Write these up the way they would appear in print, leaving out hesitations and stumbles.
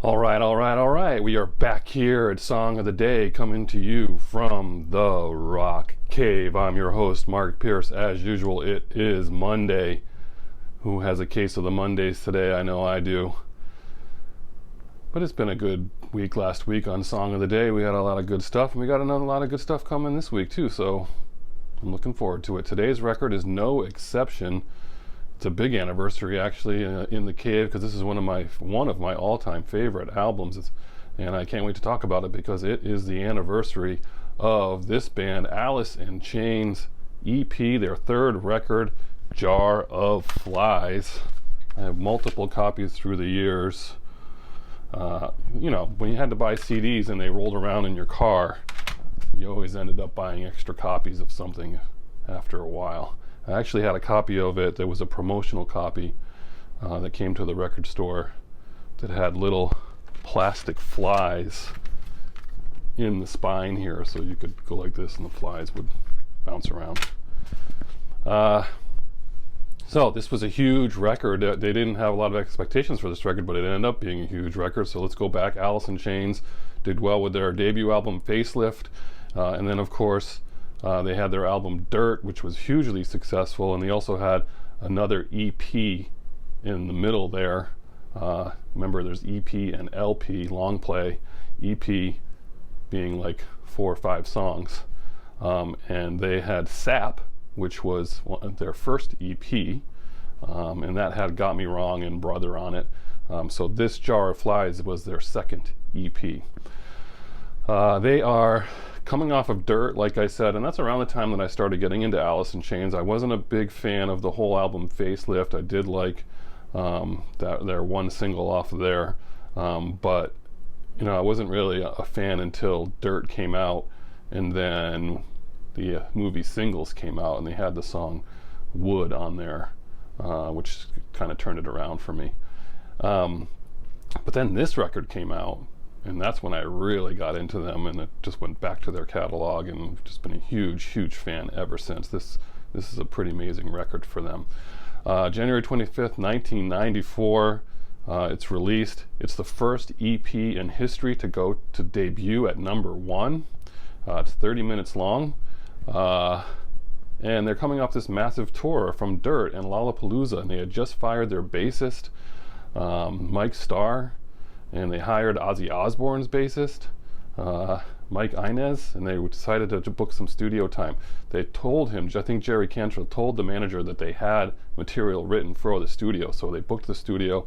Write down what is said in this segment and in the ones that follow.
All right. We are back here at Song of the Day, coming to you from the Rock Cave. I'm your host, Mark Pierce. As usual, it is Monday. Who has a case of the Mondays today? I know I do. But it's been a good week last week on Song of the Day. We had a lot of good stuff, and we got another lot of good stuff coming this week, too. So I'm looking forward to it. Today's record is no exception. It's a big anniversary, actually, in the cave, because this is one of my all-time favorite albums, and I can't wait to talk about it because it is the anniversary of this band, Alice in Chains EP, their third record, Jar of Flies. I have multiple copies through the years. When you had to buy CDs and they rolled around in your car, you always ended up buying extra copies of something after a while. I actually had a copy of it. There was a promotional copy that came to the record store that had little plastic flies in the spine here, so you could go like this and the flies would bounce around. So this was a huge record. They didn't have a lot of expectations for this record, but it ended up being a huge record. So let's go back. Alice in Chains did well with their debut album, Facelift, and then of course they had their album Dirt, which was hugely successful, and they also had another EP in the middle there. Remember, there's EP and LP, long play, EP being like 4 or 5 songs. And they had Sap, which was their first EP, and that had Got Me Wrong and Brother on it. So this Jar of Flies was their second EP. They are coming off of Dirt, like I said, and that's around the time that I started getting into Alice in Chains. I wasn't a big fan of the whole album Facelift. I did like their one single off of there, but I wasn't really a fan until Dirt came out, and then the movie Singles came out, and they had the song Wood on there, which kind of turned it around for me. But then this record came out, and that's when I really got into them, and it just went back to their catalog, and just been a huge fan ever since. This is a pretty amazing record for them. January 25th, 1994, it's released. It's the first EP in history to debut at number 1. It's 30 minutes long, and they're coming off this massive tour from Dirt and Lollapalooza, and they had just fired their bassist, Mike Starr, and they hired Ozzy Osbourne's bassist, Mike Inez, and they decided to book some studio time. They told him, I think Jerry Cantrell told the manager that they had material written for the studio, so they booked the studio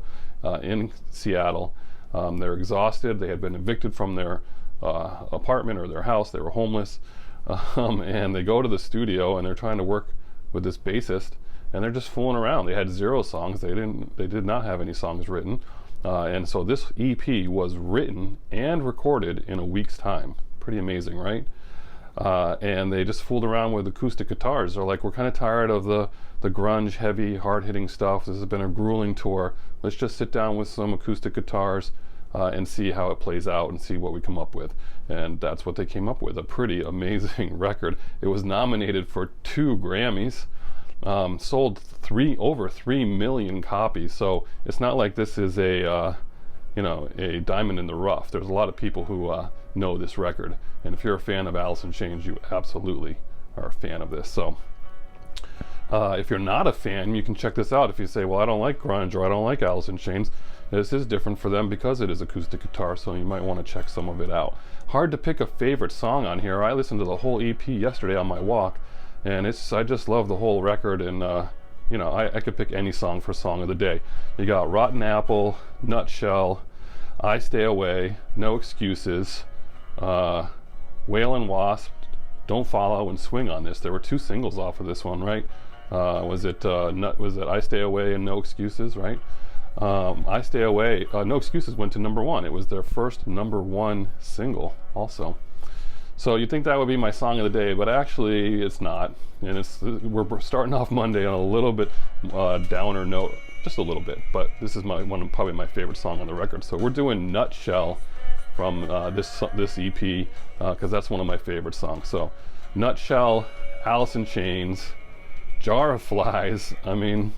in Seattle. They're exhausted. They had been evicted from their apartment or their house. They were homeless, and they go to the studio, and they're trying to work with this bassist, and they're just fooling around. They had 0 songs. They did not have any songs written. And so this EP was written and recorded in a week's time. Pretty amazing, right? And they just fooled around with acoustic guitars. They're like, we're kind of tired of the grunge, heavy, hard-hitting stuff. This has been a grueling tour. Let's just sit down with some acoustic guitars and see how it plays out and see what we come up with. And that's what they came up with, a pretty amazing record. It was nominated for 2 Grammys. Sold over 3 million copies, so it's not like this is a diamond in the rough. There's a lot of people who know this record, and if you're a fan of Alice in Chains, you absolutely are a fan of this. So if you're not a fan, you can check this out. If you say, well, I don't like grunge or I don't like Alice in Chains, this is different for them because it is acoustic guitar, so you might want to check some of it out. Hard to pick a favorite song on here. I listened to the whole EP yesterday on my walk, and I just love the whole record, and I could pick any song for Song of the Day. You got Rotten Apple, Nutshell, I Stay Away, No Excuses, Whale and Wasp, Don't Follow, and Swing on this. There were 2 singles off of this one, right? Was it I Stay Away and No Excuses, right? I Stay Away, No Excuses went to number 1. It was their first number 1 single also. So you'd think that would be my song of the day, but actually it's not. And we're starting off Monday on a little bit downer note, just a little bit. But this is probably my favorite song on the record. So we're doing Nutshell from this EP because that's one of my favorite songs. So Nutshell, Alice in Chains, Jar of Flies. I mean,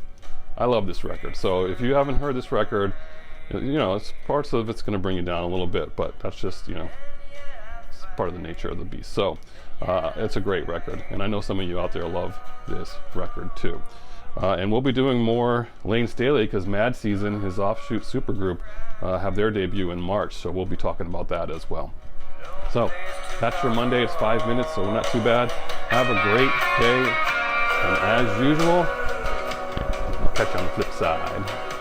I love this record. So if you haven't heard this record, You know, it's parts of it's going to bring you down a little bit, but that's just, you know, it's part of the nature of the beast. So it's a great record, and I know some of you out there love this record too. And we'll be doing more Lane Staley because Mad Season, his offshoot supergroup, have their debut in March, so we'll be talking about that as well. So that's your Monday. It's 5 minutes, so not too bad. Have a great day, and as usual, I'll catch you on the flip side.